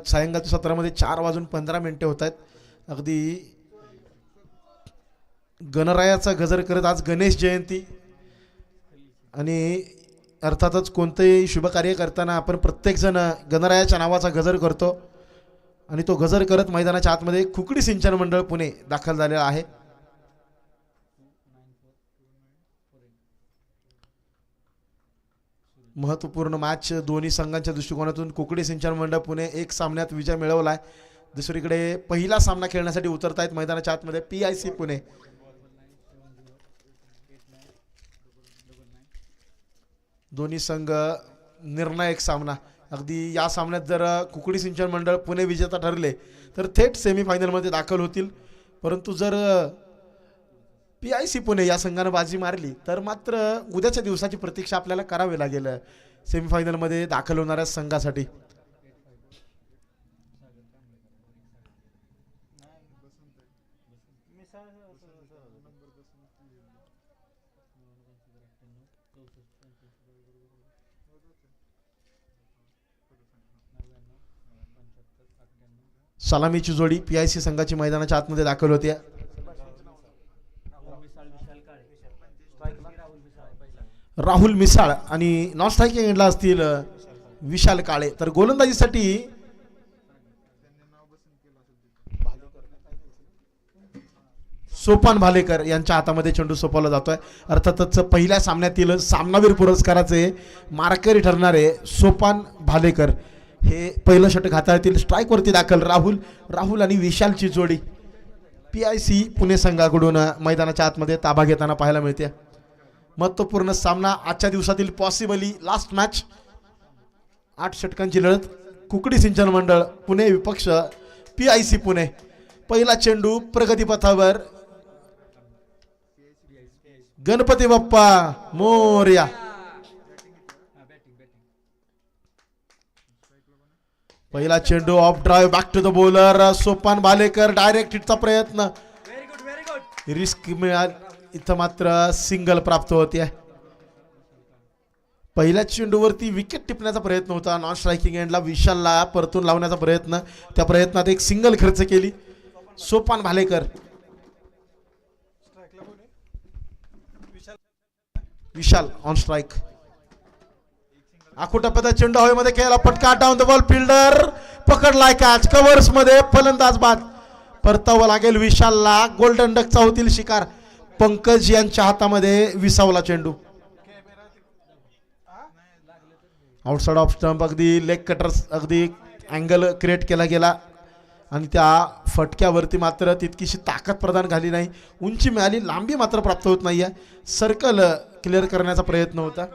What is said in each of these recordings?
सायंकाळच्या सत्रामध्ये 4:15 होत आहेत. अगदी गणरायाचा गजर करत आज गणेश जयंती आणि अर्थातच कोणतेही शुभकार्य करताना आपण प्रत्येकजण गणरायाच्या नावाचा गजर करतो आणि तो गजर करत मैदानाच्या आतमध्ये कुकडी सिंचन मंडळ पुणे दाखल झालेला आहे. महत्त्वपूर्ण मॅच दोन्ही संघांच्या दृष्टिकोनातून कुकडी सिंचन मंडळ पुणे एक सामन्यात विजय मिळवला आहे. दुसरीकडे पहिला सामना खेळण्यासाठी उतरत आहेत मैदानाच्या आतमध्ये PIC पुणे. दोन्ही संघ निर्णायक सामना. अगदी या सामन्यात जर कुकडी सिंचन मंडळ पुणे विजेता ठरले तर थेट सेमीफायनलमध्ये दाखल होतील. परंतु जर PIC पुणे या संघानं बाजी मारली तर मात्र उद्याच्या दिवसाची प्रतीक्षा आपल्याला करावी लागेल सेमीफायनलमध्ये दाखल होणाऱ्या संघासाठी. सलामीची जोडी PIC संघाची मैदानाच्या आतमध्ये दाखल होते. राहुल मिसाळ आणि नॉन स्ट्रायकिंग एंडला असतील विशाल काळे. तर गोलंदाजीसाठी सोपान भालेकर यांच्या हातामध्ये चेंडू सोपवला जातोय. अर्थातच पहिल्या सामन्यातील सामनावीर पुरस्काराचे मार्करी ठरणारे सोपान भालेकर हे पहिलं षटक हाताळतील. स्ट्राईकवरती दाखल राहुल आणि विशालची जोडी PIC पुणे संघाकडून मैदानाच्या आतमध्ये ताबा घेताना पाहायला मिळते. महत्त्वपूर्ण सामना आजच्या दिवसातील पॉसिबली लास्ट मॅच. 8 षटकांची लढत. कुकडी सिंचन मंडळ पुणे विपक्ष PIC पुणे. पहिला चेंडू प्रगतीपथावर. गणपती बाप्पा मोरया. पहिला चेंडू off drive back to the bowler Sopan Bhalekar. Direct हिटचा प्रयत्न. रिस्क मिळाली इथं मात्र सिंगल प्राप्त होते. पहिल्या चेंडूवरती विकेट टिपण्याचा प्रयत्न होता. नॉन स्ट्रायकिंग एंडला विशालला परतून लावण्याचा प्रयत्न. त्या प्रयत्नात एक सिंगल खर्च केली सोपान भालेकर. Vishal on strike. आखुटप्प्याचा चेंडू हवेमध्ये खेळला. पटका डाऊन द बॉल. फिल्डर पकडलाय कॅच. कव्हर्स मध्ये फलंदाज बाद. परतावं लागेल विशालला. गोल्डन डकचा होतील शिकार. पंकज यांच्या हातामध्ये विसावला चेंडू. Outside off stump. अगदी लेग कटर अगदी अँगल क्रिएट केला गेला आणि त्या फटक्यावरती मात्र तितकीशी ताकद प्रदान झाली नाही. उंची मिळाली, लांबी मात्र प्राप्त होत नाहीये. सर्कल क्लिअर करण्याचा प्रयत्न होता.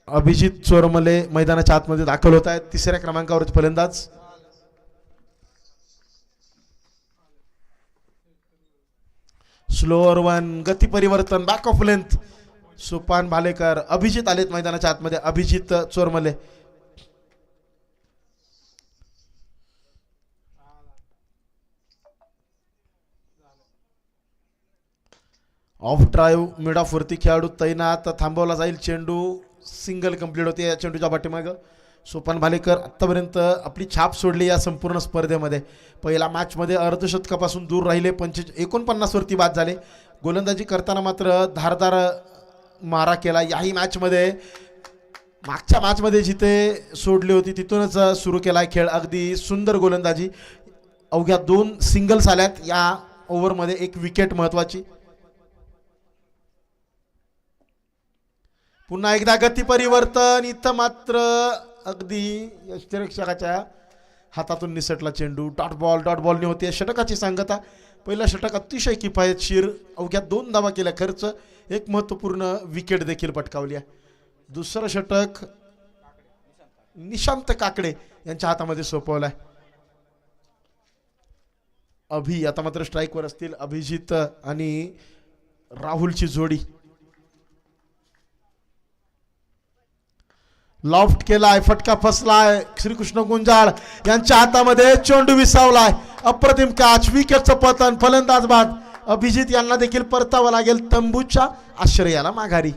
अभिजित चोरमले मैदानाच्या आतमध्ये दाखल होत आहेत. 3ऱ्या क्रमांकावरचे फलंदाज. Slower one. गती परिवर्तन. Back of length. Sopan Bhalekar. Abhijit आलेत मैदानाच्या आतमध्ये. Abhijit Chormale. Of drive mid of वरती खेळाडू तैनात. थांबवला जाईल चेंडू. सिंगल कंप्लीट होते या चेंडूच्या पाठीमागं. सोपान भालेकर आत्तापर्यंत आपली छाप सोडली या संपूर्ण स्पर्धेमध्ये. पहिल्या मॅचमध्ये अर्धशतकापासून दूर राहिले. 49 वरती बाद झाले. गोलंदाजी करताना मात्र धारदार मारा केला. याही मॅचमध्ये मागच्या मॅचमध्ये जिथे सोडली होती तिथूनच सुरू केला खेळ. अगदी सुंदर गोलंदाजी. अवघ्या 2 सिंगल्स आल्यात या ओव्हरमध्ये. एक विकेट महत्वाची. पुन्हा एकदा गती परिवर्तन. इथं मात्र अगदी यष्टिरक्षकाच्या हातातून निसटला चेंडू. डॉट बॉलने होते षटकाची सांगता. पहिला षटक अतिशय किफायतशीर. अवघ्या 2 धावा केल्या खर्च. एक महत्त्वपूर्ण विकेट देखील पटकावली आहे. दुसरं षटक निशांत काकडे यांच्या हातामध्ये सोपवलं आहे. अभि आता मात्र स्ट्राईकवर असतील. अभिजित आणि राहुलची जोडी. लॉफ्ट केलाय. फटका फसलाय. श्रीकृष्ण गुंजाळ यांच्या हातामध्ये चेंडू विसावलाय. अप्रतिम कॅच. विकेटचं पतन. फलंदाज बाद. अभिजित यांना देखील परतावं लागेल तंबूच्या आश्रयाला माघारी.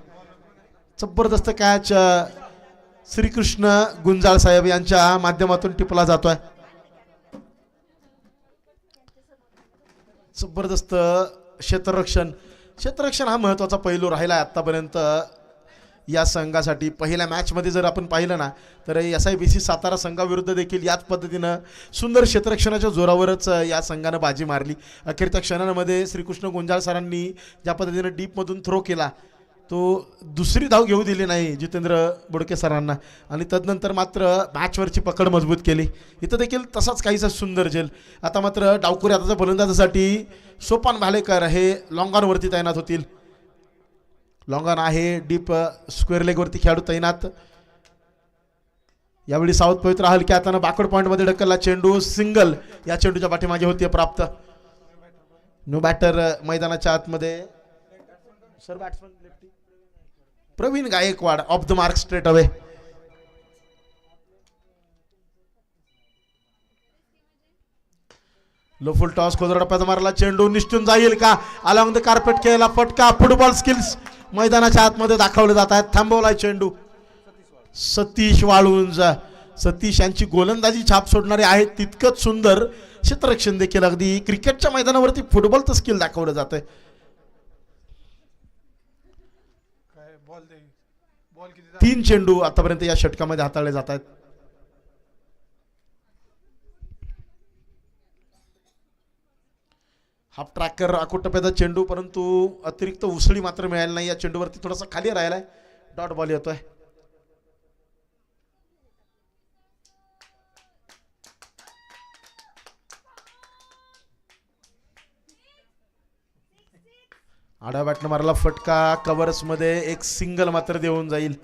जबरदस्त कॅच श्रीकृष्ण गुंजाळ साहेब यांच्या माध्यमातून टिपला जातोय. जबरदस्त क्षेत्ररक्षण हा महत्वाचा पैलू राहिला आहे आतापर्यंत या संघासाठी. पहिल्या मॅचमध्ये जर आपण पाहिलं ना तर SIBC सातारा संघाविरुद्ध देखील याच पद्धतीनं सुंदर क्षेत्ररक्षणाच्या जोरावरच या संघानं बाजी मारली. अखेरच्या क्षणांमध्ये श्रीकृष्ण गुंजाळ सरांनी ज्या पद्धतीनं डीपमधून थ्रो केला तो दुसरी धाव घेऊ दिली नाही जितेंद्र बोडके सरांना आणि तदनंतर मात्र मॅचवरची पकड मजबूत केली. इथं देखील तसाच काहीसा सुंदर झेल. आता मात्र डावखुरी आताच्या फलंदाजासाठी सोपान भालेकर हे लॉंगॉनवरती तैनात होतील. लॉंगॉन आहे डीप स्क्वेअर लेगवरती खेळाडू तैनात. यावेळी साऊथ पवित्र हलक्या हातानं बॅकवर्ड पॉईंटमध्ये ढकलला चेंडू. सिंगल या चेंडूच्या पाठीमागे होती प्राप्त. नो बॅटर मैदानाच्या आतमध्ये sir batsman Pravin Gaikwad off the mark straight away. Low full toss खोदरा टप्प्याचा मारला चेंडू निष्ठून जाईल का. अलॉंग द कार्पेट केला फटका. फुटबॉल स्किल्स मैदानाच्या आतमध्ये दाखवले जात आहेत. थांबवलाय चेंडू. सतीश वाळुंज. सतीश यांची गोलंदाजी छाप सोडणारे आहेत तितकंच सुंदर क्षेत्ररक्षण देखील. अगदी क्रिकेटच्या मैदानावरती फुटबॉलचं स्किल दाखवलं जात आहे. 3 चेंडू आतापर्यंत या षटकामध्ये हाताळले जात आहेत. हाफ ट्रॅकर आकुटप्याचा चेंडू परंतु अतिरिक्त उसळी मात्र मिळाली नाही. या चेंडूवरती थोडासा खाली राहिलाय. डॉट बॉल येतोय. आडव्या बॅटनं मारला फटका. कव्हर्स मध्ये एक सिंगल मात्र देऊन जाईल.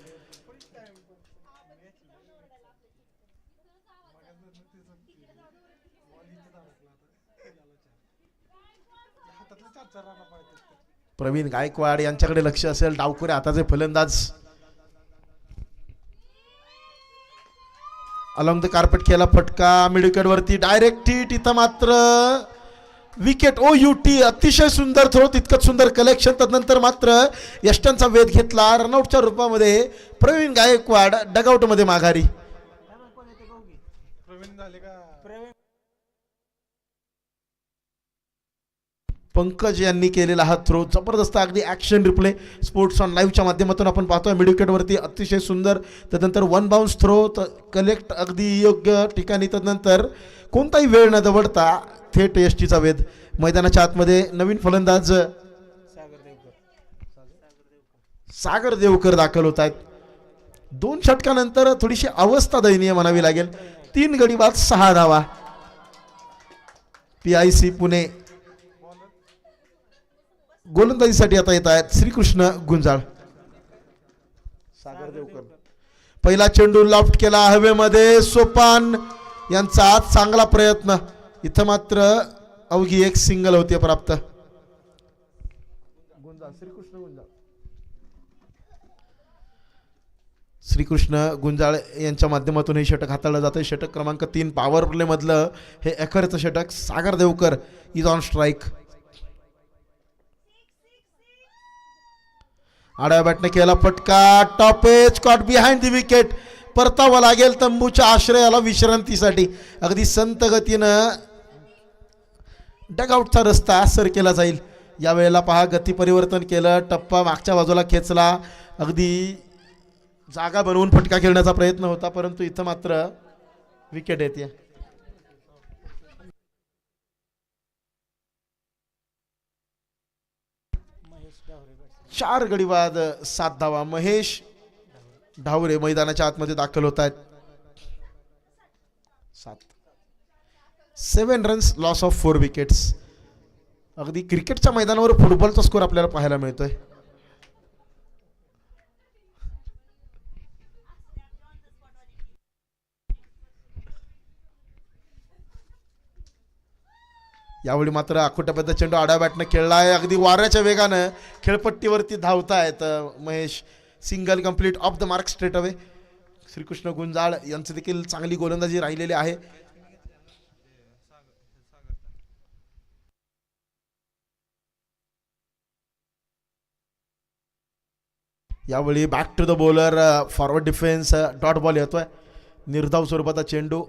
प्रवीण गायकवाड यांच्याकडे लक्ष असेल. डावखुऱ्या हाताचे फलंदाज. अलॉंग द कार्पेट केला फटका. मिड विकेट वरती डायरेक्ट हिट. इथं मात्र विकेट. OUT. अतिशय सुंदर थ्रो तितकंच सुंदर कलेक्शन. तदनंतर मात्र यष्टांचा वेध घेतला. रनआउटच्या रूपामध्ये प्रवीण गायकवाड डगआउट मध्ये माघारी. पंकज यांनी केलेला हा थ्रो जबरदस्त. अगदी ऍक्शन रिप्ले स्पोर्ट्स ऑन लाईव्हच्या माध्यमातून आपण पाहतोय. मिड विकेटवरती अतिशय सुंदर. तदनंतर 1 बाउन्स थ्रो कलेक्ट अगदी योग्य ठिकाणी. तदनंतर कोणताही वेळ न दवडता थेट यष्टीचा वेध. मैदानाच्या आतमध्ये नवीन फलंदाज सागर देवकर दाखल होत आहेत. 2 षटकानंतर थोडीशी अवस्था दयनीय म्हणावी लागेल. 3 गडी बाद 6 धावा. PIC पुणे गोलंदाजीसाठी आता येत आहेत श्रीकृष्ण गुंजाळ. सागर देवकर. पहिला चेंडू लॉफ्ट केला हवेमध्ये. सोपान यांचा आज चांगला प्रयत्न. इथं मात्र अवघी एक सिंगल होती प्राप्त. श्रीकृष्ण गुंजाळ यांच्या माध्यमातून हे षटक हाताळलं जातं. षटक क्रमांक 3 पॉवर प्ले मधलं हे अखेरचं षटक. Sagar Devkar is on strike. आडव्या बॅटने केला फटका. Top edge caught behind the wicket. परतावा लागेल तंबूच्या आश्रयाला विश्रांतीसाठी. अगदी संत गतीनं डगआउटचा रस्ता सर केला जाईल. यावेळेला पहा गती परिवर्तन केलं. टप्पा मागच्या बाजूला खेचला. अगदी जागा बनवून फटका खेळण्याचा प्रयत्न होता परंतु इथं मात्र विकेट येते. 4 गडी बाद 7 धावा. महेश ढावरे मैदानाच्या आतमध्ये दाखल होत आहेत. 7 रन्स लॉस ऑफ 4 विकेट्स. अगदी क्रिकेटच्या मैदानावर फुटबॉलचा स्कोर आपल्याला पाहायला मिळतोय. यावेळी मात्र आखोट्याबद्दल चेंडू आडव्या बॅटनं खेळलाय. अगदी वाऱ्याच्या वेगानं खेळपट्टीवरती धावतायत Mahesh. Single complete off the mark straight away. Shrikrishna Gunjal यांचं देखील चांगली गोलंदाजी राहिलेली आहे. यावेळी back to the bowler, forward defence, dot ball येतोय. निर्धाव स्वरूपाचा चेंडू.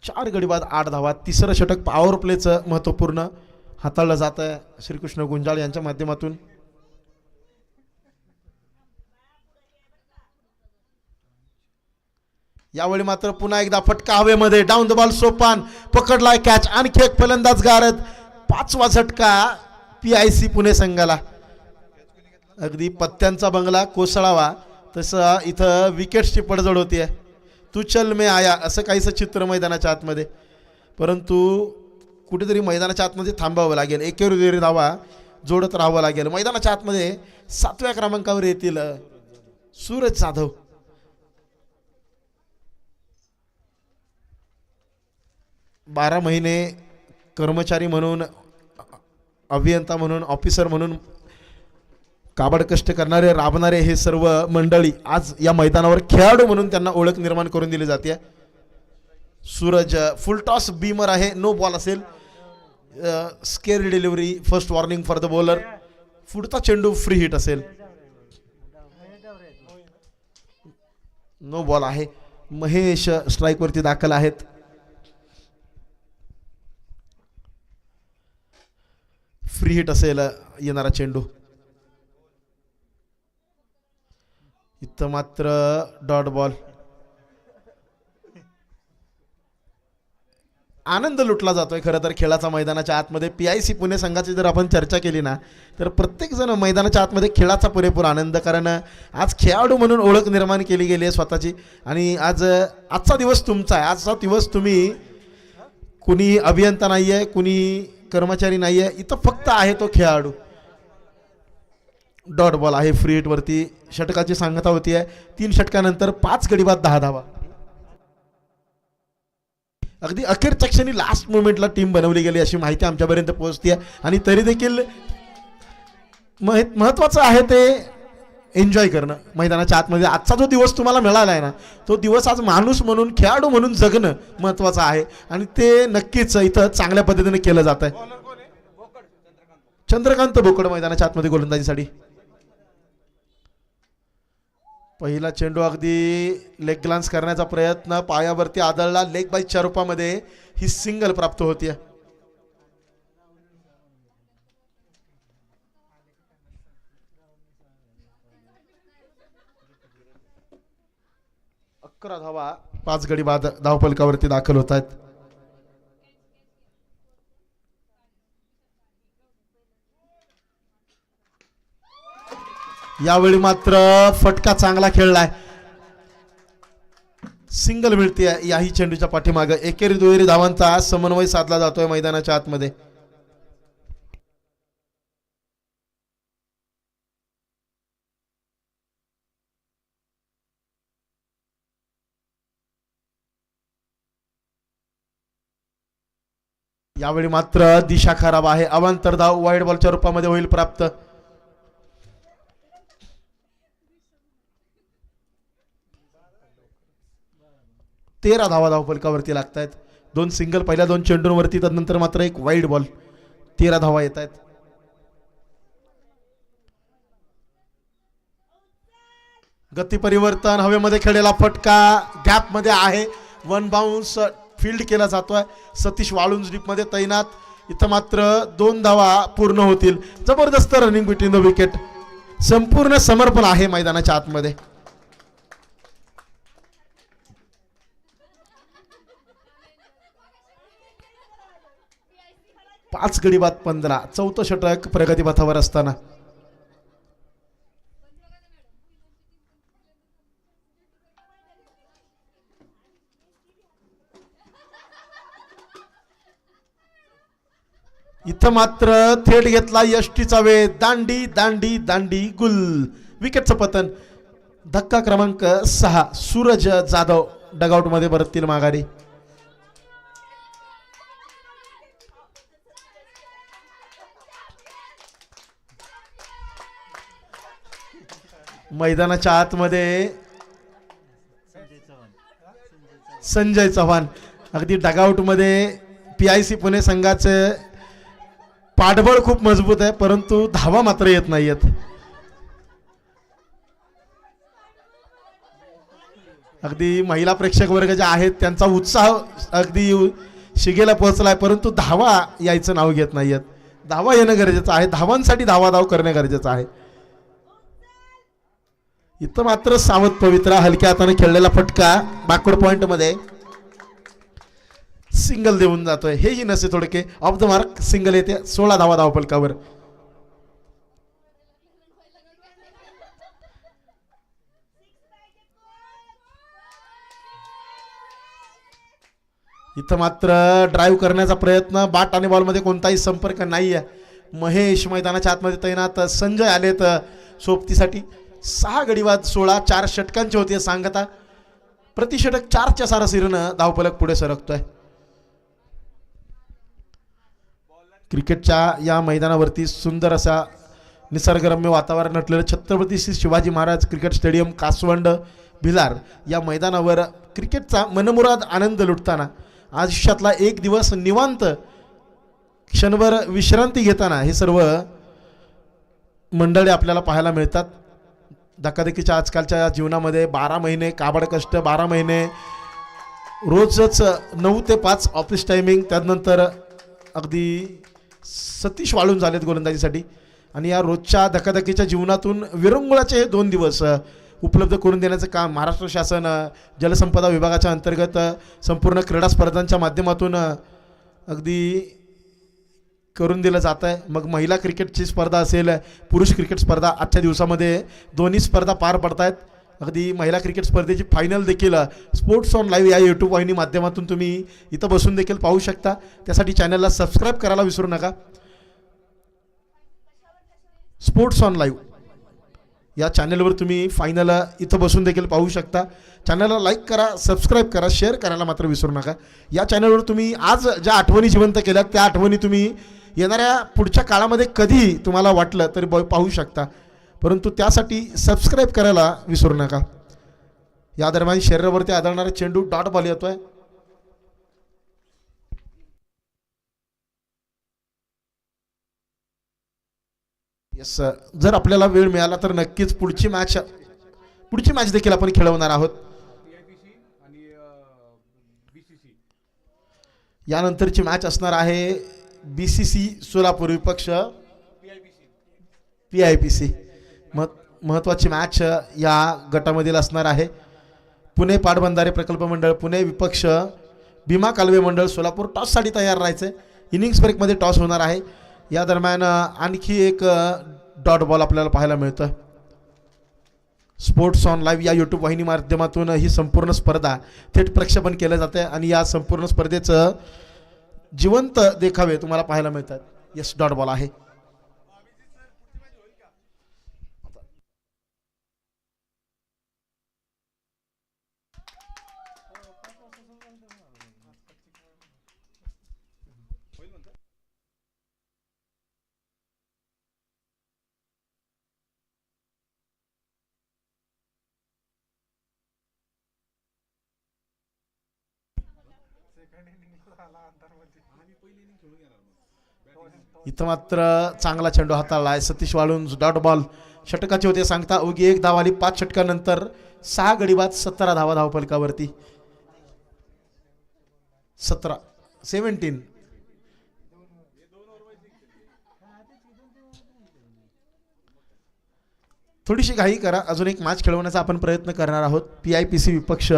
4 गडी बाद 8 धावा. तिसरं षटक पॉवर प्लेचं महत्त्वपूर्ण हाताळलं जात आहे श्रीकृष्ण गुंजाळ यांच्या माध्यमातून. यावेळी मात्र पुन्हा एकदा फटका हवेमध्ये. डाऊन द बॉल सोपान पकडलाय कॅच. आणखी एक फलंदाज गारद. 5वा झटका PIC पुणे संघाला. अगदी पत्त्यांचा बंगला कोसळावा तसं इथं विकेट्सची पडझड होती आहे. तू चल मे आया असं काहीसं चित्र मैदानाच्या आतमध्ये. परंतु कुठेतरी मैदानाच्या आतमध्ये थांबावं लागेल. एकेरी धावा जोडत राहावं लागेल. मैदानाच्या आतमध्ये 7व्या क्रमांकावर येतील सूरज जाधव. बारा महिने कर्मचारी म्हणून, अभियंता म्हणून, ऑफिसर म्हणून काबड कष्ट करणारे, राबणारे हे सर्व मंडळी आज या मैदानावर खेळाडू म्हणून त्यांना ओळख निर्माण करून दिली जाते. सूरज फुल टॉस बीमर आहे. नो बॉल असेल. Scare delivery, first warning for the bowler. पुढचा चेंडू फ्री हिट असेल. नो बॉल आहे. महेश स्ट्राईकवरती दाखल आहेत. फ्री हिट असेल येणारा चेंडू. इथं मात्र डॉट बॉल. आनंद लुटला जातोय खरं तर खेळाचा मैदानाच्या आतमध्ये. PIC पुणे संघाची जर आपण चर्चा केली ना तर प्रत्येक जण मैदानाच्या आतमध्ये खेळाचा पुरेपूर आनंद. कारण आज खेळाडू म्हणून ओळख निर्माण केली गेली आहे स्वतःची. आणि आजचा दिवस तुमचा आहे. आजचा दिवस तुम्ही, कुणी अभियंता नाही आहे, कुणी कर्मचारी नाही आहे, इथं फक्त आहे तो खेळाडू. डॉट बॉल आहे. फ्री हिट वरती षटकाची सांगता होती आहे. 3 षटकानंतर 5 गडी बाद 10 धावा. अगदी अखेरच्या क्षणी लास्ट मोमेंटला टीम बनवली गेली अशी माहिती आमच्यापर्यंत पोहोचते आहे. आणि तरी देखील महत्त्वाचं आहे ते एन्जॉय करणं मैदानाच्या आतमध्ये. आजचा जो दिवस तुम्हाला मिळाला आहे ना तो दिवस आज माणूस म्हणून, खेळाडू म्हणून जगणं महत्त्वाचं आहे. आणि ते नक्कीच इथं चांगल्या पद्धतीने केलं जात आहे. चंद्रकांत बोकड मैदानाच्या आतमध्ये गोलंदाजीसाठी. पहिला चेंडू अगदी लेग ग्लान्स करण्याचा प्रयत्न, पायावरती आदळला. लेग बाईच्या रूपामध्ये ही सिंगल प्राप्त होतीये. अकरा धावा 5 गडी बाद धावफलकावरती दाखल होत आहेत. यावेळी मात्र फटका चांगला खेळलाय. सिंगल मिळते याही चेंडूच्या पाठीमागे. एकेरी दुहेरी धावांचा समन्वय साधला जातोय मैदानाच्या आतमध्ये. यावेळी मात्र दिशा खराब आहे. अवांतर धाव वाईड बॉलच्या रूपामध्ये होईल प्राप्त. तेरा धावा धावफलकावरती लागत आहेत. 2 सिंगल पहिल्या 2 चेंडूंवरती, तदनंतर मात्र एक वाईड बॉल. 13 धावा येत आहेत. गती परिवर्तन, हवेमध्ये खेळलेला फटका गॅप मध्ये आहे. 1 बाउन्स फील्ड केला जातोय. सतीश वाळुंज डीप मध्ये तैनात. इथं मात्र 2 धावा पूर्ण होतील. जबरदस्त रनिंग बिटवीन द विकेट. संपूर्ण समर्पण आहे मैदानाच्या आतमध्ये. 5 गडी बाद 15. चौथं षटक प्रगतीपथावर असताना इथं मात्र थेट घेतला यष्टीचा वेळ. दांडी दांडी दांडी गुल. विकेटचं पतन. धक्का क्रमांक 6. सूरज जाधव डगआउट मध्ये परततील माघारी. मैदानाच्या आतमध्ये संजय चव्हाण. अगदी डगआउट मध्ये PIC पुणे संघाचे पाठबळ खूप मजबूत आहे, परंतु धावा मात्र येत नाहीयेत. अगदी महिला प्रेक्षक वर्ग जे आहेत त्यांचा उत्साह अगदी शिगेला पोहोचलाय, परंतु धावा यायचं नाव घेत नाहीयेत. धावा येणं गरजेचं आहे, धावांसाठी धावाधाव करणं गरजेचं आहे. इथं मात्र सावध पवित्रा हलक्या हाताने खेळलेला फटका बॅकवर्ड पॉइंट मध्ये सिंगल देऊन जातोय. हेही नसे थोडके ऑफ द मार्क सिंगल येते. 16 धावा धावफलकावर. इथं मात्र ड्राईव्ह करण्याचा प्रयत्न, बॅट आणि बॉलमध्ये कोणताही संपर्क नाही आहे. महेश मैदानाच्या आतमध्ये तैनात, संजय आलेत सोबतीसाठी. 6 गडीवाद 16, 4 षटकांचे होते सांगता. प्रतिषटक 4च्या सरासरीनं धावफलक पुढे सरकतोय. क्रिकेटच्या या मैदानावरती सुंदर असा निसर्गरम्य वातावरण नटलेलं छत्रपती श्री शिवाजी महाराज क्रिकेट स्टेडियम कासवंड भिलार या मैदानावर क्रिकेटचा मनमुराद आनंद लुटताना, आयुष्यातला एक दिवस निवांत क्षणभर विश्रांती घेताना हे सर्व मंडळी आपल्याला पाहायला मिळतात. धकाधकीच्या आजकालच्या जीवनामध्ये 12 महिने काबड कष्ट, 12 महिने रोजच 9 ते 5 ऑफिस टायमिंग, त्यानंतर अगदी सतीश वाळून झालेत गोलंदाजीसाठी. आणि या रोजच्या धकाधकीच्या जीवनातून विरंगुळाचे हे 2 दिवस उपलब्ध करून देण्याचं काम महाराष्ट्र शासन जलसंपदा विभागाच्या अंतर्गत संपूर्ण क्रीडा स्पर्धांच्या माध्यमातून अगदी करून दिलं जात आहे. मग महिला क्रिकेटची स्पर्धा असेल, पुरुष क्रिकेट स्पर्धा, आजच्या दिवसामध्ये दोन्ही स्पर्धा पार पडत आहेत. अगदी महिला क्रिकेट स्पर्धेची फायनल देखील स्पोर्ट्स ऑन लाईव्ह या यूट्यूब वाहिनी माध्यमातून तुम्ही इथं बसून देखील पाहू शकता. त्यासाठी चॅनलला सबस्क्राईब करायला विसरू नका. स्पोर्ट्स ऑन लाईव्ह या चॅनलवर तुम्ही फायनल इथं बसून देखील पाहू शकता. चॅनलला लाईक करा, सबस्क्राईब करा, शेअर करायला मात्र विसरू नका. या चॅनलवर तुम्ही आज ज्या आठवणी जिवंत केल्यात त्या आठवणी तुम्ही येणाऱ्या पुढच्या काळामध्ये कधी तुम्हाला वाटलं तरी पाहू शकता, परंतु त्यासाठी सबस्क्राईब करायला विसरू नका. या दरम्यान शरीरावरती आदळणारा चेंडू डॉट बॉल येतोय. यस, जर आपल्याला वेळ मिळाला तर नक्कीच पुढची मॅच देखील आपण खेळवणार आहोत. यानंतरची मॅच असणार आहे BCC सोलापूर विपक्ष PIPC. महत्त्वाची मॅच या गटामधील असणार आहे. पुणे पाटबंधारे प्रकल्प मंडळ पुणे विपक्ष भीमा कालवे मंडळ सोलापूर. टॉससाठी तयार राहायचं. इनिंग्स ब्रेकमध्ये टॉस होणार आहे. या दरम्यान आणखी एक डॉट बॉल आपल्याला पाहायला मिळतं. स्पोर्ट्स ऑन लाईव्ह या यूट्यूब वाहिनी माध्यमातून ही संपूर्ण स्पर्धा थेट प्रक्षेपण केलं जाते आणि या संपूर्ण स्पर्धेचं जिवंत देखावे तुम्हाला पाहायला मिळतात. यस, डॉट बॉल आहे. इथं मात्र चांगला चेंडू हाताळला आहे सतीश वाळून. डॉट बॉल षटकाचे होते सांगता. उगी 1 धाव आली. 5 षटकानंतर 6 गडीबाद 17 धावा धावफलकावरती. 17 थोडीशी घाई करा. अजून एक मॅच खेळवण्याचा आपण प्रयत्न करणार आहोत. PIPC विपक्ष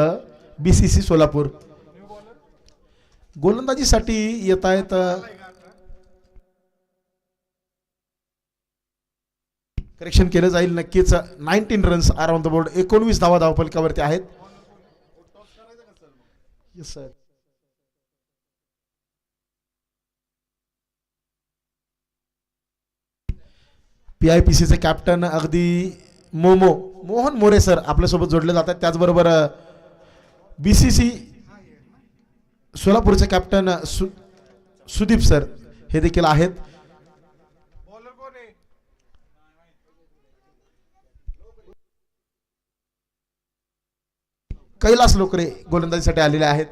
BCC सोलापूर. गोलंदाजीसाठी येत आहेत करेक्शन केलं जाईल नक्कीच. 19 runs are on the board. 19 धावा धावफलकावरती आहेत. Yes sir. PIPCचे कॅप्टन अगदी मोहन मोरे सर आपल्यासोबत जोडले जातात. त्याचबरोबर BCC सोलापूरचे कॅप्टन सुदीप सर हे देखील आहेत. कैलास लोकरे गोलंदाजीसाठी आलेले आहेत.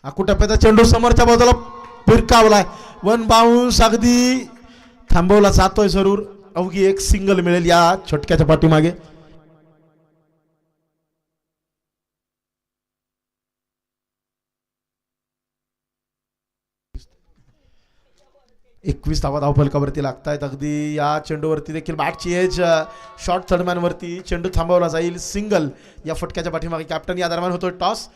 आकुटप्प्याचा चेंडू समोरच्या बाजूला फिरकावलाय. 1 बाउन्स अगदी थांबवला जातोय जरूर. अवघी एक सिंगल मिळेल या छोटक्याच्या पाठीमागे. 21 धावा धावफलकावरती लागतायत. अगदी या चेंडूवरती देखील बॅटची एज शॉर्ट थर्डमॅनवरती चेंडू थांबवला जाईल. सिंगल या फटक्याच्या पाठीमागे कॅप्टन या दरम्यान होतोय टॉस.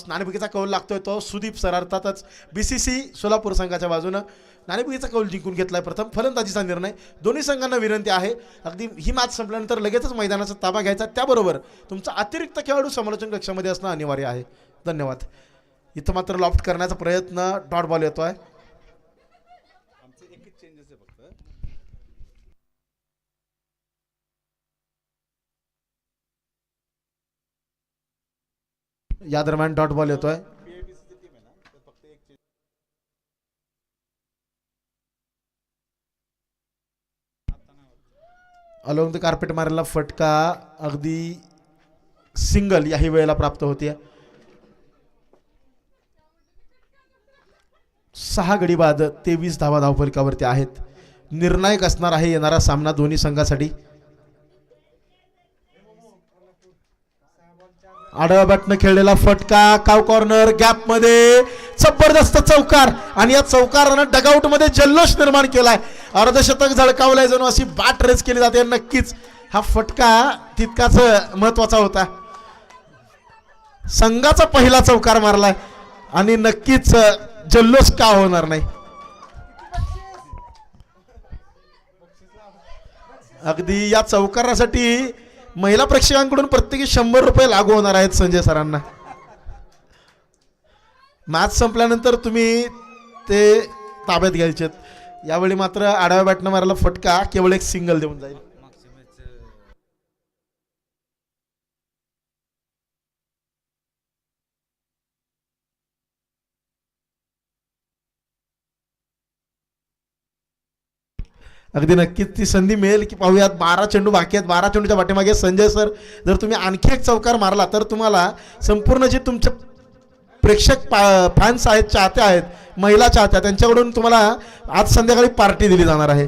नाणेफेकीचा कौल लागतोय तो सुदीप सर अर्थातच BCC सोलापूर संघाच्या बाजूनं नाणेफेकीचा कौल जिंकून घेतलाय. प्रथम फलंदाजीचा निर्णय. दोन्ही संघांना विनंती आहे अगदी ही मॅच संपल्यानंतर लगेचच मैदानाचा ताबा घ्यायचा, त्याबरोबर तुमचा अतिरिक्त खेळाडू समालोचन कक्षामध्ये असणं अनिवार्य आहे. धन्यवाद. इथं मात्र लॉफ्ट करण्याचा प्रयत्न, डॉट बॉल येतोय. या दरम्यान डॉट बॉल येतोय. अलोंग द कार्पेट मारलेला फटका अगदी सिंगल याही वेळेला प्राप्त होते. 6 गडी बाद 23 धावा धावफलकावरती आहेत. निर्णायक असणार आहे येणारा सामना दोन्ही संघासाठी. आडव्या बॅटनं खेळलेला फटका, काव कॉर्नर, गॅप मध्ये जबरदस्त चौकार आणि या चौकारानं डगआउट मध्ये जल्लोष निर्माण केलाय. अर्धशतक झळकावलंय जणू अशी बॅट रेस केली जाते. नक्कीच हा फटका तितकाच महत्वाचा होता. संघाचा पहिला चौकार मारलाय आणि नक्कीच जल्लोष का होणार नाही. अगदी या चौकारासाठी महिला प्रेक्षकांकडून प्रत्येकी 100 रुपये लागू होणार आहेत संजय सरांना. मॅच संपल्यानंतर तुम्ही ते ताब्यात घ्यायचे. यावेळी मात्र आडव्या बॅटनं मारला फटका केवळ एक सिंगल देऊन जाईल. अगदी नक्कीच ती संधी मिळेल की पाहूयात. 12 चेंडू बाकी आहेत. 12 चेंडूच्या पाठीमागे संजय सर जर तुम्ही आणखी एक चौकार मारला तर तुम्हाला संपूर्ण जे तुमचे प्रेक्षक फॅन्स आहेत, चाहते आहेत, महिला चाहत्या, त्यांच्याकडून तुम्हाला आज संध्याकाळी पार्टी दिली जाणार आहे.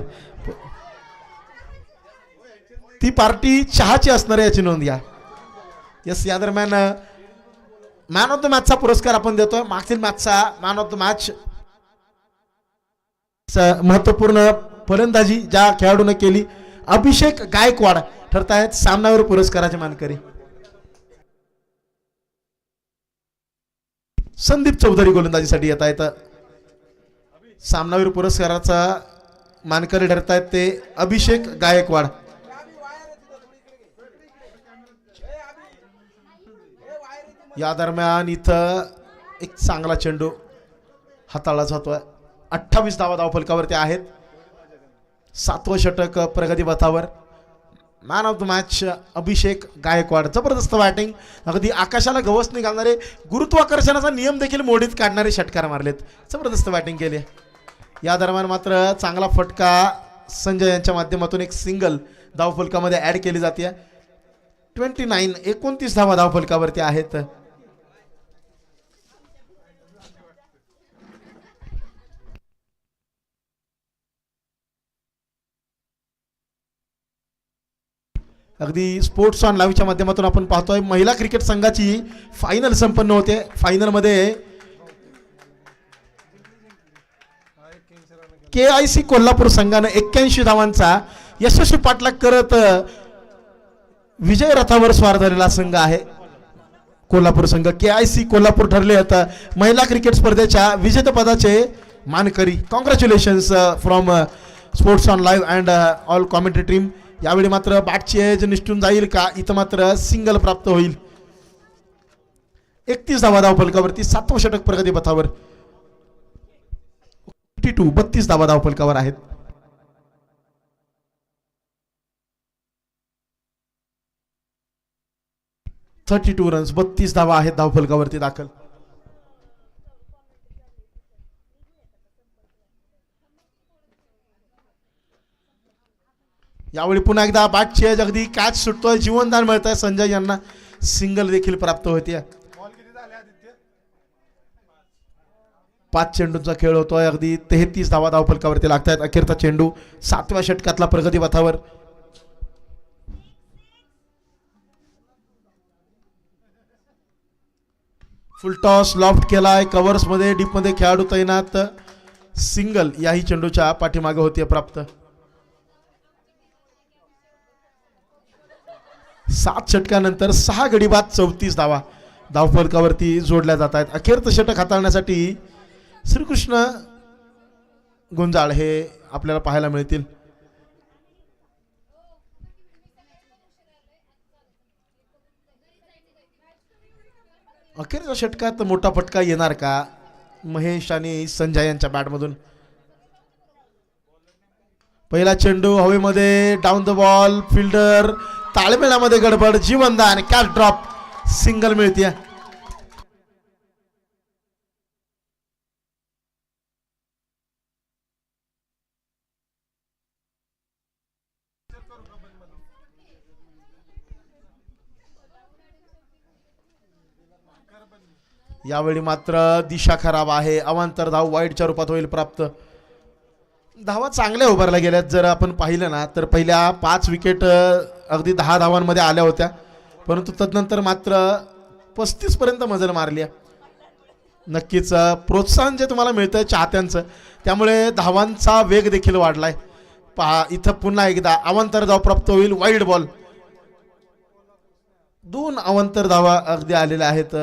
ती पार्टी चहाची असणार आहे याची नोंद घ्या. यस, या दरम्यान मॅन ऑफ द मॅचचा पुरस्कार आपण देतोय. मागील मॅचचा मॅन ऑफ द मॅच महत्वपूर्ण फलंदाजी ज्या खेळाडूने केली अभिषेक गायकवाड ठरतायत सामनावीर पुरस्काराचे मानकरी. संदीप चौधरी गोलंदाजीसाठी येत आहेत. सामनावीर पुरस्काराचा मानकरी ठरतायत ते अभिषेक गायकवाड. या दरम्यान इथं एक चांगला चेंडू हाताळला जातोय. 28 धावा धावफलकावरती आहेत. 7वं षटक प्रगती पथावर. मॅन ऑफ द मॅच अभिषेक गायकवाड. जबरदस्त बॅटिंग. अगदी आकाशाला गवसणी घालणारे, गुरुत्वाकर्षणाचा नियम देखील मोडीत काढणारे षटकार मारलेत. जबरदस्त बॅटिंग केली. या दरम्यान मात्र चांगला फटका संजय यांच्या माध्यमातून एक सिंगल धावफलकामध्ये ऍड केली जाते. 29 धावा धावफलकावरती आहेत. अगदी स्पोर्ट्स ऑन लाईव्हच्या माध्यमातून आपण पाहतोय महिला क्रिकेट संघाची फायनल संपन्न होते. फायनलमध्ये KIC कोल्हापूर संघाने 81 धावांचा यशस्वी पाठलाग करत विजय रथावर स्वार झालेला संघ आहे कोल्हापूर संघ. KIC कोल्हापूर ठरले आता महिला क्रिकेट स्पर्धेच्या विजेतेपदाचे मानकरी. Congratulations from sports on live and all commentary team. यावेळी मात्र बॅटची एज निष्ठून जाईल का? इथं मात्र सिंगल प्राप्त होईल. 31 धावा धावफलकावरती. 7वं षटक प्रगती पथावर. 32 धावा धावफलकावर आहेत. रन्स 32 धावा आहेत धावफलकावरती दाखल. यावेळी पुन्हा एकदा बॅटची एज, अगदी कॅच सुटतोय, जीवनदान मिळत आहे संजय यांना. सिंगल देखील प्राप्त होते. 5 चेंडूंचा खेळ होतोय. अगदी 33 धावा धावफलकावरती लागतायत. अखेरचा चेंडू 7व्या षटकातला प्रगती पथावर. फुल टॉस लॉफ्ट केलाय. कव्हर्स मध्ये डीप मध्ये खेळाडू तैनात. सिंगल याही चेंडूच्या पाठीमागे होती प्राप्त. 7 षटकानंतर 6 गडी बाद 34 धावा धावफलकावरती जोडल्या जात आहेत. अखेरचं षटक हाताळण्यासाठी श्रीकृष्ण गुंजाळ हे आपल्याला पाहायला मिळतील. अखेरच्या षटकात मोठा फटका येणार का महेश आणि संजय यांच्या बॅटमधून. पहिला चेंडू हवेमध्ये, डाऊन द बॉल, फिल्डर ताळमेळामध्ये गडबड, जीवनदान, कॅच ड्रॉप, सिंगल मिळते. यावेळी मात्र दिशा खराब आहे. अवांतर धाव वाईडच्या रूपात होईल प्राप्त. धावा चांगल्या उभारल्या गेल्यात. जर आपण पाहिलं ना तर पहिल्या 5 विकेट अगदी 10 धावांमध्ये आल्या होत्या, परंतु तदनंतर मात्र 35 पर्यंत मजल मारली. नक्कीच प्रोत्साहन जे तुम्हाला मिळतंय चाहत्यांचं, त्यामुळे धावांचा वेग देखील वाढलाय. पहा इथं पुन्हा एकदा अवांतर धाव प्राप्त होईल. वाईड बॉल, 2 अवांतर धावा अगदी आलेल्या आहेत.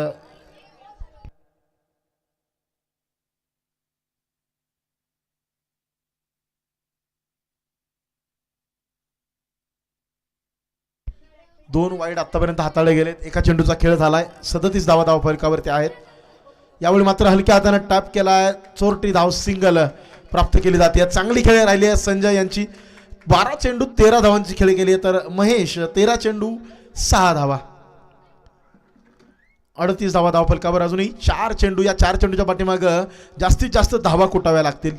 दोन वाईड आतापर्यंत हाताळले गेलेत. एका चेंडूचा खेळ झालाय. 37 धावा धावफलकावरती आहेत. यावेळी मात्र हलक्या हाताने टॅप केलाय. चोरटी धाव सिंगल प्राप्त केली जाते. चांगली खेळी राहिली आहे संजय यांची. 12 चेंडू 13 धावांची खेळी केली आहे, तर महेश 13 चेंडू 6 धावा, 38 धावा धावफलकावर. अजूनही 4 चेंडू, या 4 चेंडूच्या पाठीमाग जास्तीत जास्त धावा कुटाव्या लागतील.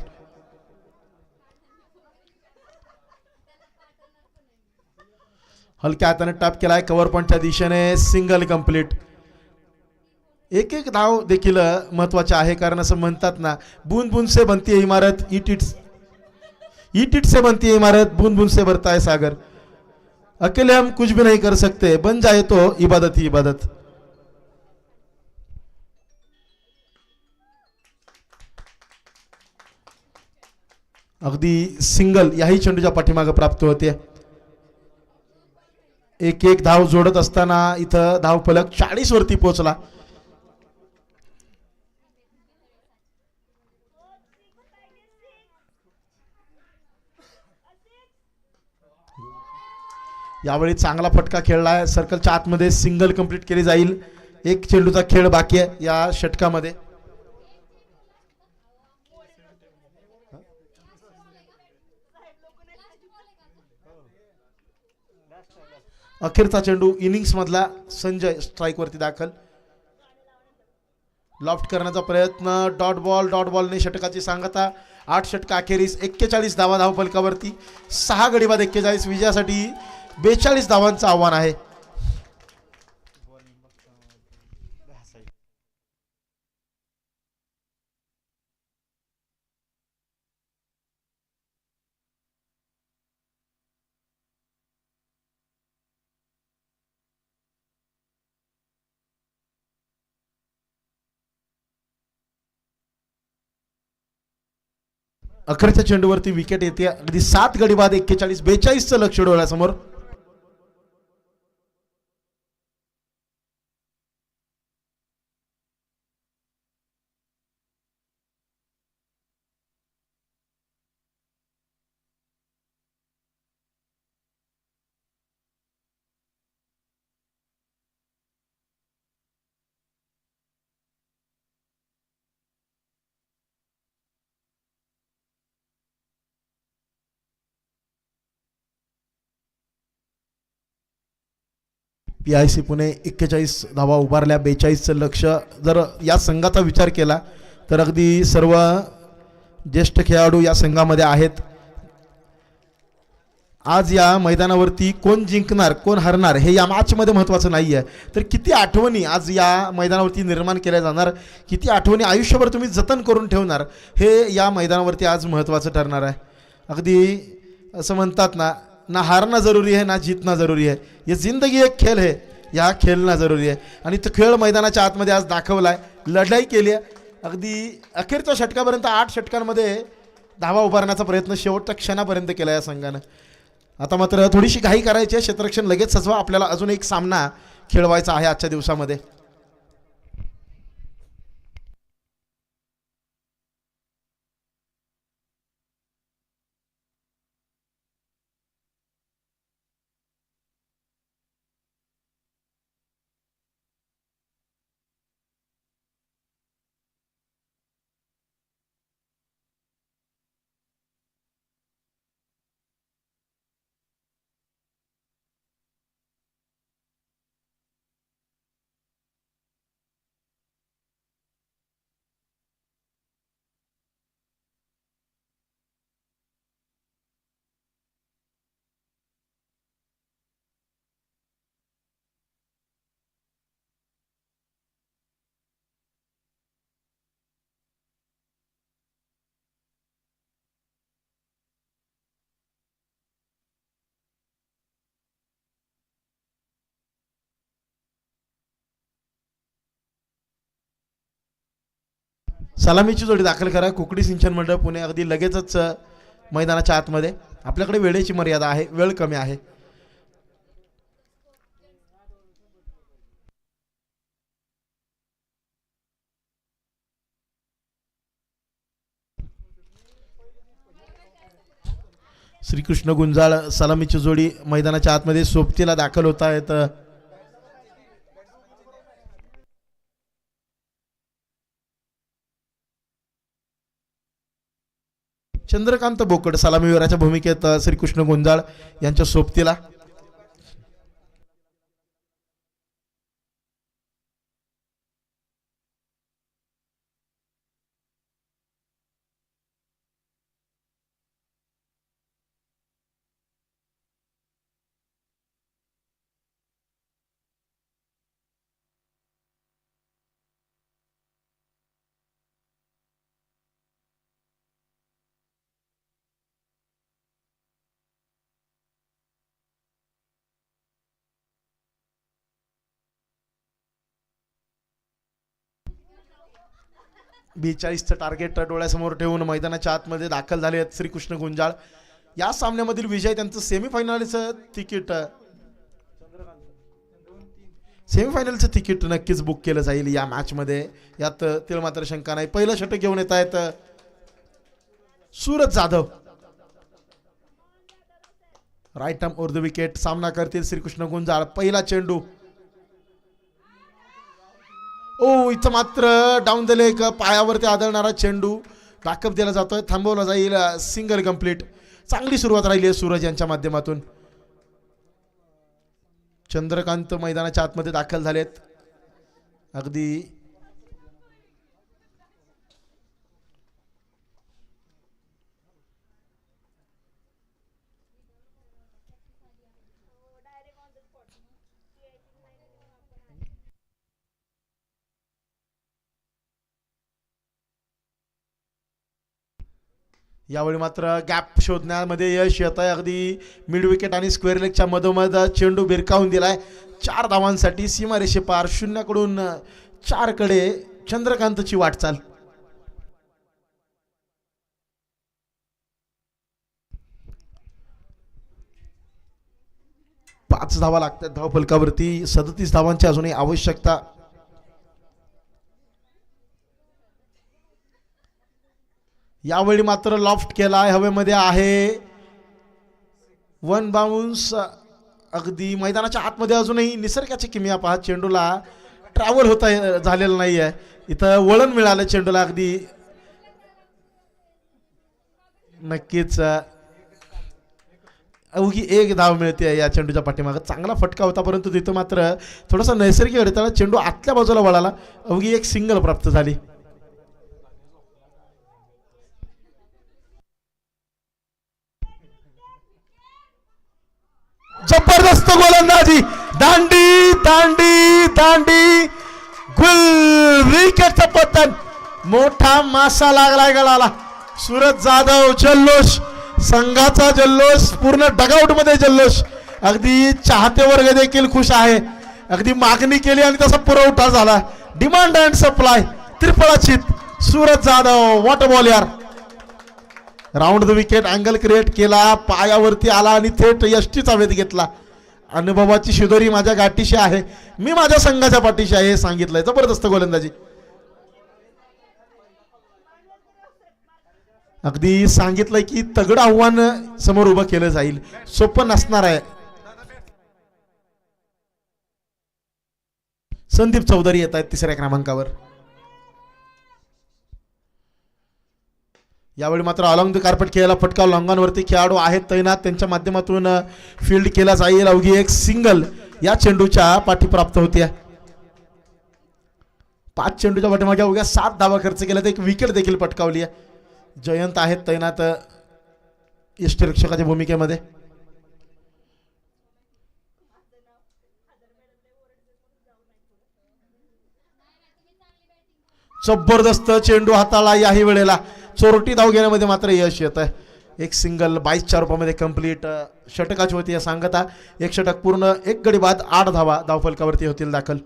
हलक्या हाताने टॅप केलाय कव्हर पॉईंटच्या दिशेने. Single complete. एक एक धाव देखील महत्वाचे आहे, कारण असं म्हणतात ना, बूंद बूंद से बनती है इमारत, ईट ईट से बनती है इमारत, बूंद बूंद से भरता है सागर. अकेले हम कुछ भी नहीं कर सकते, बन जाए तो इबादत ही इबादत. अगदी सिंगल याही चेंडूच्या पाठीमागे प्राप्त होते. एक एक धाव जोडत असताना इथं धावफलक 40 वरती पोहोचला. यावेळी चांगला फटका खेळलाय. सर्कलच्या आतमध्ये सिंगल कंप्लीट केली जाईल. एक चेंडूचा खेळ बाकी आहे या षटकामध्ये. अखेरचा चेंडू इनिंग्स मधला संजय स्ट्राइक वरती दाखल. लॉफ्ट करण्याचा प्रयत्न. डॉट बॉलने षटकाची सांगता. 8 षटका अखेरीस 41 धावा धावफलकावरती. 6 गडी बाद 41. विजयासाठी 42 धावांचं आव्हान आहे. अखेरच्या चेंडूवरती विकेट येते. अगदी 7 गडी बाद 41. 42चं लक्ष डोळ्यासमोर. PIC पुणे 41 धावा उभारल्या. 42चं लक्ष. जर या संघाचा विचार केला तर अगदी सर्व ज्येष्ठ खेळाडू या संघामध्ये आहेत. आज या मैदानावरती कोण जिंकणार कोण हरणार हे या मॅचमध्ये महत्त्वाचं नाही आहे, तर किती आठवणी आज या मैदानावरती निर्माण केल्या जाणार, किती आठवणी आयुष्यभर तुम्ही जतन करून ठेवणार, हे या मैदानावरती आज महत्त्वाचं ठरणार आहे. अगदी असं म्हणतात ना, ना हारना ज़रूरी है ना जीतना ज़रूरी है, ये ज़िंदगी एक खेल है, या खेळणं ज़रूरी आहे. आणि तो खेळ मैदानाच्या आतमध्ये आज दाखवला आहे. लढाई केली आहे अगदी अखेरच्या षटकापर्यंत 8 षटकांमध्ये धावा उभारण्याचा प्रयत्न शेवटच्या क्षणापर्यंत केला या संघानं. आता मात्र थोडीशी घाई करायची आहे, क्षेत्ररक्षण लगेच सजवा, आपल्याला अजून एक सामना खेळवायचा आहे आजच्या दिवसामध्ये. सलामीची जोडी दाखल करा. कुकडी सिंचन मंडळ पुणे अगदी लगेचच मैदानाच्या आतमध्ये. आपल्याकडे वेळेची मर्यादा आहे, वेळ कमी आहे. श्रीकृष्ण गुंजाळ सलामीची जोडी मैदानाच्या आतमध्ये सोबतीला दाखल होत आहेत. चंद्रकांत बोकड सलामीवीराच्या भूमिकेत श्रीकृष्ण गुंजाळ यांच्या सोबतीला. चं टार्गेट डोळ्यासमोर ठेवून मैदानाच्या आतमध्ये दाखल झाले आहेत श्रीकृष्ण गुंजाळ. या सामन्यामधील विजय त्यांचं सेमीफायनलचं तिकीट नक्कीच बुक केलं जाईल या मॅचमध्ये, यात तिळ मात्र शंका नाही. पहिलं षटक घेऊन येत आहेत Suraj Jadhav. Right arm over the wicket सामना करतील श्रीकृष्ण गुंजाळ. पहिला चेंडू इथं मात्र डाऊन द लेग पायावरती आदळणारा चेंडू बॅकअप दिला जातोय, थांबवला जाईल. Single complete. चांगली सुरुवात राहिली आहे सूरज यांच्या माध्यमातून. चंद्रकांत मैदानाच्या आतमध्ये दाखल झालेत. अगदी यावेळी मात्र गॅप शोधण्यामध्ये यश येत आहे. अगदी मिड विकेट आणि स्क्वेअर लेगच्या मधोमध चेंडू भिरकावून दिलाय 4 धावांसाठी. सीमारेषे पार 0 कडून 4 कडे चंद्रकांतची वाटचाल. पाच धावा लागतात धावफलकावरती. 37 धावांची अजूनही आवश्यकता. यावेळी मात्र लॉफ्ट केलाय, हवेमध्ये आहे. 1 बाउन्स. अगदी मैदानाच्या आतमध्ये अजूनही निसर्गाची किमया पहा. चेंडूला ट्रॅव्हल होता झालेलं नाही आहे, इथं वळण मिळालं चेंडूला. अगदी नक्कीच अवघी 1 धाव मिळते या चेंडूच्या पाठीमागं. चांगला फटका होता, परंतु तिथं मात्र थोडासा नैसर्गिक चेंडू आतल्या बाजूला वळाला. अवघी 1 सिंगल प्राप्त झाली. जबरदस्त गोलंदाजी. दांडी दांडी दांडी गुल. विकेटचं पतन. मोठा मासा लागलाय गळाला. सूरज जाधव. जल्लोष, संघाचा जल्लोष, पूर्ण डगआउट मध्ये जल्लोष. अगदी चाहते वर्ग देखील खुश आहे. अगदी मागणी केली आणि तसा पुरवठा झाला. डिमांड अँड सप्लाय त्रिफळाचीत. Suraj Jadhav what a ball यार. Round the wicket angle create केला, पायावरती आला आणि थेट यष्टीचा वेध घेतला. अनुभवाची शिदोरी माझ्या गाठीशी आहे, मी माझ्या संघाच्या पाठीशी आहे हे सांगितलंय. जबरदस्त गोलंदाजी. अगदी सांगितलंय की तगड आव्हान समोर उभं केलं जाईल, सोपं नसणार आहे. संदीप चौधरी येत आहेत तिसऱ्या क्रमांकावर. यावेळी मात्र अलॉंग द कार्पेट खेळायला फटका लॉंगांवरती खेळाडू आहेत तैनात, त्यांच्या माध्यमातून फील्ड केला जाईल. अवघी एक सिंगल या चेंडूच्या पाठी प्राप्त होती. 5 चेंडूच्या पाठीमागे अवघ्या 7 धावा खर्च केला, एक विकेट देखील पटकावली आहे. जयंत आहेत तैनात यष्टीरक्षकाच्या भूमिकेमध्ये. जबरदस्त चेंडू हाताळला याही वेळेला. चोरटी धाव घेण्यामध्ये मात्र यश येत आहे. एक सिंगल 22च्या रूपामध्ये कंप्लीट. षटकाची होती सांगता. एक षटक पूर्ण, एक गडी बाद, 8 धावा धावफलकावरती होतील दाखल.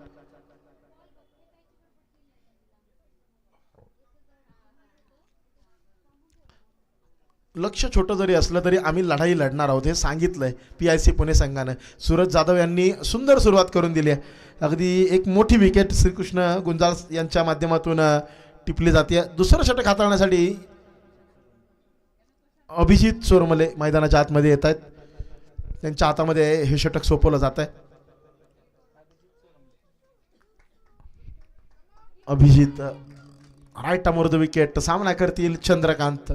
लक्ष छोटं जरी असलं तरी आम्ही लढाई लढणार आहोत हे सांगितलंय PIC पुणे संघानं. सूरज जाधव यांनी सुंदर सुरुवात करून दिली आहे. अगदी एक मोठी विकेट श्रीकृष्ण गुंजाळ यांच्या माध्यमातून टिपली जाते. दुसरं षटक हाताळण्यासाठी अभिजित चोरमले मैदानाच्या आतमध्ये येत आहेत. त्यांच्या हातामध्ये हे षटक सोपवलं जात आहे. Abhijit right arm over the wicket. सामना करतील चंद्रकांत.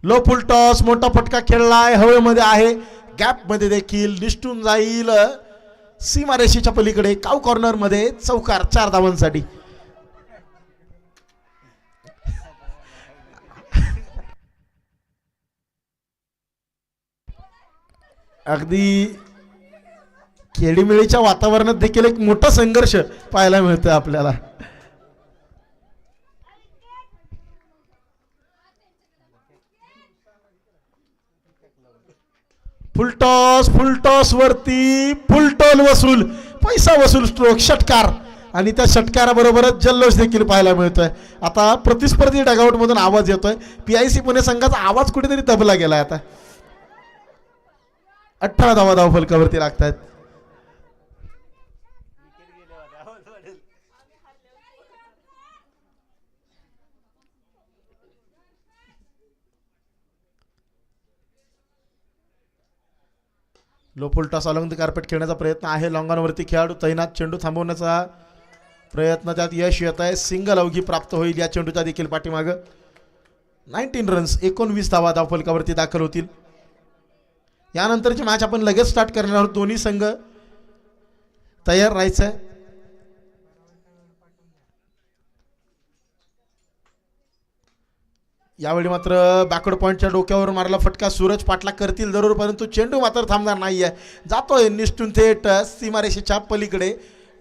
लो फुल टॉस, मोठा फटका खेळलाय, हवेमध्ये आहे, गॅप मध्ये देखील निष्ठून जाईल सीमारेषेच्या पलीकडे. काव कॉर्नर मध्ये चौकार 4 धावांसाठी. अगदी खेळीमेळीच्या वातावरणात देखील एक मोठा संघर्ष पाहायला मिळतोय आपल्याला. फुलटॉस वरती फुलटोल वसूल, पैसा वसूल स्ट्रोक, षटकार आणि त्या षटकाराबरोबरच जल्लोष देखील पाहायला मिळतोय. आता प्रतिस्पर्धी डगआउट मधून आवाज येतोय. PIC पुणे संघाचा आवाज कुठेतरी दबला गेलाय. आता 18 धावा धावफलकावरती लागतात. Low full toss along the carpet खेळण्याचा प्रयत्न आहे. लॉंगॉनवरती खेळाडू तैनात. चेंडू थांबवण्याचा प्रयत्न, त्यात यश येत आहे. सिंगल अवघी प्राप्त होईल या चेंडूच्या देखील पाठीमाग. 19 रन्स, 19 धावा धावफलकावरती दाखल होतील. यानंतरची मॅच आपण लगेच स्टार्ट करणार आहोत. दोन्ही संघ तयार राहायचं आहे. यावेळी मात्र बॅकवर्ड पॉईंटच्या डोक्यावर मारला फटका सूरज पाटला करतील जरूर, परंतु चेंडू मात्र थांबणार नाहीये. जातोय निष्ठून थेट सीमारेषेच्या पलीकडे.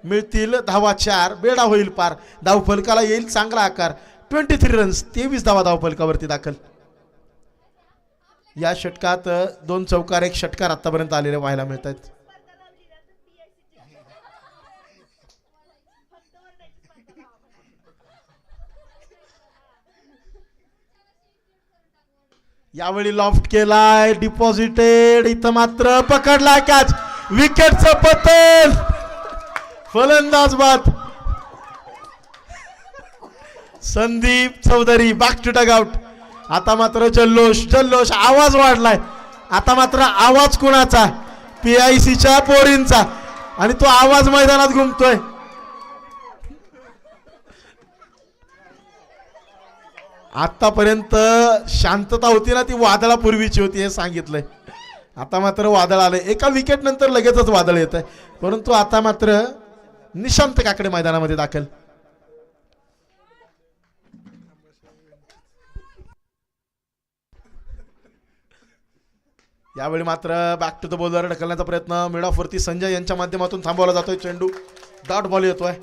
मिळतील धावा 4, बेडा होईल पार. धावफलकाला येईल चांगला आकार. 23 रन्स, 23 धावा धावफलकावरती दाखल. या षटकात 2 चौकार, 1 षटकार आतापर्यंत आलेले पाहायला मिळत आहेत. यावेळी लॉफ्ट केलाय, डिपॉझिटेड. इथं मात्र पकडला कॅच. विकेटचं पतन, फलंदाज बाद. Sandeep Chaudhari back to dugout. आता मात्र जल्लोष, आवाज वाढलाय. आता मात्र आवाज कुणाचा? PICच्या पोरींचा. आणि तो आवाज मैदानात घुमतोय. आतापर्यंत शांतता होती ना, ती वादळापूर्वीची होती हे सांगितलंय. आता मात्र वादळ आलंय. एका विकेट नंतर लगेचच वादळ येत आहे, परंतु आता मात्र निशांत काकडे मैदानामध्ये दाखल. यावेळी मात्र बॅक टू द बॉलर ढकलण्याचा प्रयत्न मिड ऑफ वरती संजय यांच्या माध्यमातून थांबवला जातोय. चेंडू डॉट बॉल येतोय.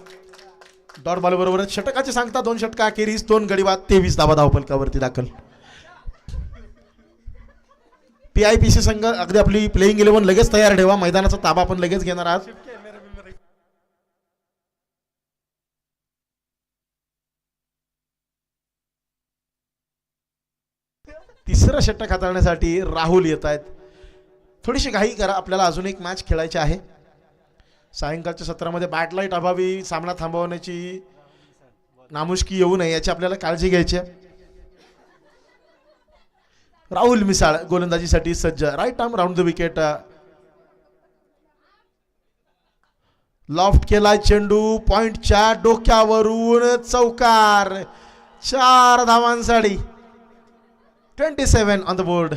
डॉट बॉल बरोबरच षटकाची सांगता. 2 षटका अखेरीस, 2 गडी बाद, 23 धावा धावफलकावरती दाखल. PIPC संघ अगदी आपली प्लेइंग 11 लगेच तयार ठेवा. मैदानाचा ताबा आपण लगेच घेणार आहात. तिसरा षटक हाताळण्यासाठी राहुल येत आहेत. थोडीशी घाई करा, आपल्याला अजून एक मॅच खेळायची आहे. सायंकाळच्या सत्रामध्ये बॅट लाईट अभावी सामना थांबवण्याची नामुष्की येऊ नये याची आपल्याला काळजी घ्यायची आहे. राहुल मिसाळ गोलंदाजीसाठी सज्ज. Right arm round the wicket. Loft केला चेंडू पॉइंटच्या डोक्यावरून चौकार. 4 धावांसाठी 27 ऑन द बोर्ड.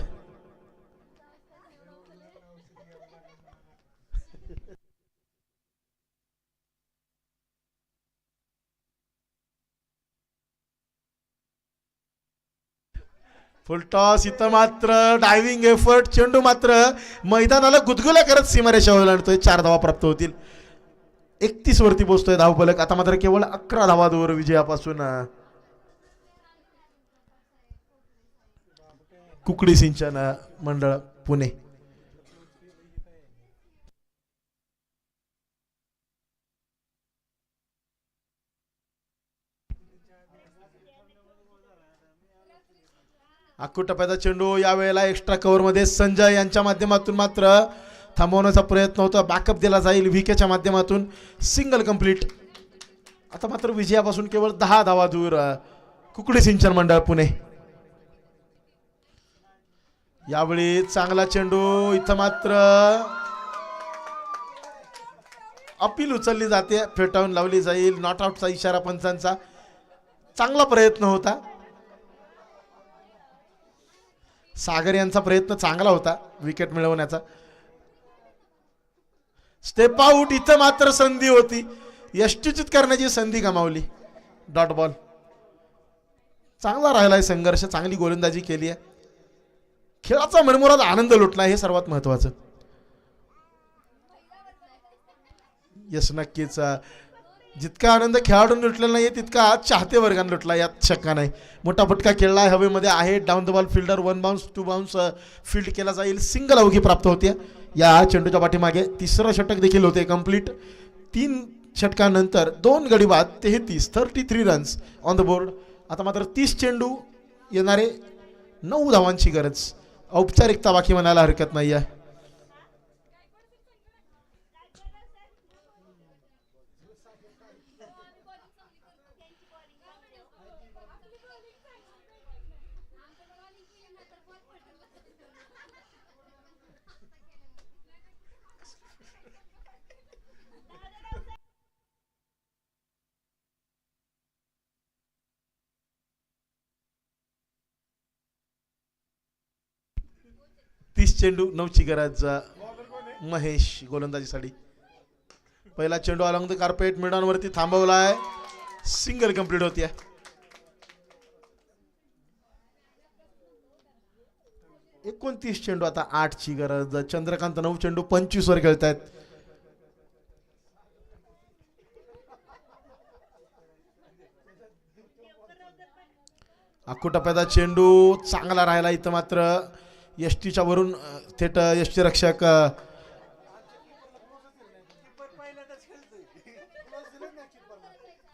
फुलटॉस. इथं मात्र डायव्हिंग एफर्ट. चेंडू मात्र मैदानाला गुदगुल्या करत सीमारेषा ओलांडतोय. 4 धावा प्राप्त होतील. 31 वरती पोहोचतोय धावफलक. आता मात्र केवळ 11 धावा दूर विजयापासून. कुकडी सिंचन मंडळ पुणे. टप्प्याचा चेंडू यावेळेला एक्स्ट्रा कव्हर मध्ये संजय यांच्या माध्यमातून मात्र थांबवण्याचा प्रयत्न होता. बॅकअप दिला जाईल व्हीकेच्या माध्यमातून. Single complete. आता मात्र विजयापासून केवळ 10 धावा दूर कुकडी सिंचन मंडळ पुणे. यावेळी चांगला चेंडू. इथं मात्र अपील उचलली जाते, फेटाळून लावली जाईल. नॉट आउटचा इशारा पंचांचा. चांगला प्रयत्न होता. सागर यांचा प्रयत्न चांगला होता विकेट मिळवण्याचा. Step out. इथं मात्र संधी होती, यष्टीचित करण्याची संधी गमावली. Dot ball. चांगला राहिलाय संघर्ष. चांगली गोलंदाजी केली आहे. खेळाचा मनमुराद आनंद लुटला, हे सर्वात महत्वाचं. यस नक्कीच. जितका आनंद खेळाडूंनी लुटलेला नाही तितका चाहते वर्गाने लुटला, यात शक्का नाही. मोठा फटका खेळला हवेमध्ये आहे. Down the ball fielder 1 bounce 2 bounce field केला जाईल. सिंगल अवघी प्राप्त होते. या चेंडूच्या पाठीमागे तिसरं षटक देखील होते कंप्लीट. 3 षटकानंतर 2 गडी बाद 33 रन्स ऑन द बोर्ड. आता मात्र 30 चेंडू येणारे 9 धावांची गरज. औपचारिकता बाकी म्हणायला हरकत नाही आहे. चेंडू 9ची गरज महेश गोलंदाजीसाठी. पहिला चेंडू अलॉंग द कार्पेट मिडॉनवरती थांबवलाय. सिंगल कंप्लीट होती. 29 चेंडू आता 8ची गरज. चंद्रकांत 9 चेंडू 25 वर खेळतायत. टप्प्याचा चेंडू चांगला राहिला. इथं मात्र यष्टीच्या वरून थेट यष्टी रक्षक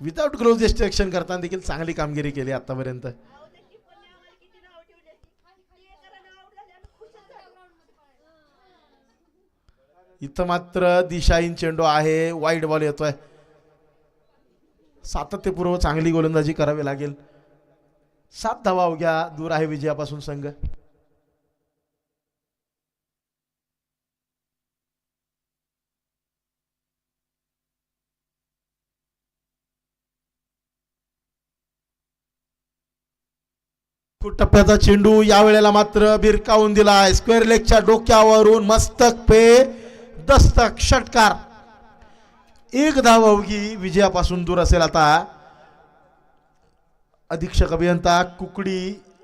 विदाउट ग्लोव्ज यष्टी रक्षण करताना देखील चांगली कामगिरी केली आतापर्यंत. इथं मात्र दिशाहीन चेंडू आहे. वाईड बॉल येतोय. सातत्यपूर्व चांगली गोलंदाजी करावी लागेल. 7 धावा अवघ्या दूर आहे विजयापासून संघ. टप्प्याचा चेंडू यावेळेला मात्र भिरकावून दिलाय. स्क्वेअर लेगच्या डोक्यावरून मस्तक पे दस्तक. षटकार. 1 धाव अवघी विजयापासून दूर असेल आता अधीक्षक अभियंता कुकडी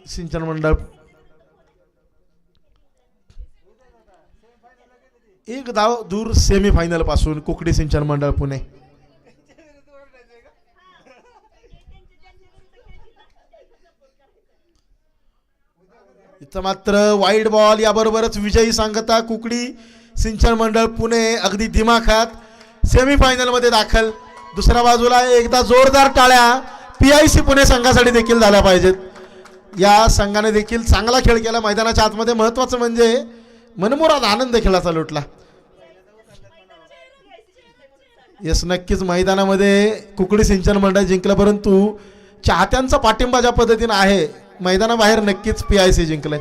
सिंचन मंडळ. 1 धाव दूर सेमीफायनल पासून कुकडी सिंचन मंडळ पुणे. इथं मात्र वाईड बॉल. याबरोबरच विजयी सांगता कुकडी सिंचन मंडळ पुणे अगदी दिमाखात सेमीफायनल मध्ये दाखल. दुसऱ्या बाजूला एकदा जोरदार टाळ्या PIC पुणे संघासाठी देखील झाल्या पाहिजेत. या संघाने देखील चांगला खेळ केला मैदानाच्या आतमध्ये. महत्त्वाचं म्हणजे मनमुराद आनंद खेळाचा लुटला. येस, नक्कीच मैदानामध्ये कुकडी सिंचन मंडळ जिंकलं, परंतु चाहत्यांचा पाठिंबा ज्या पद्धतीनं आहे मैदानाबाहेर नक्कीच PIC जिंकलंय.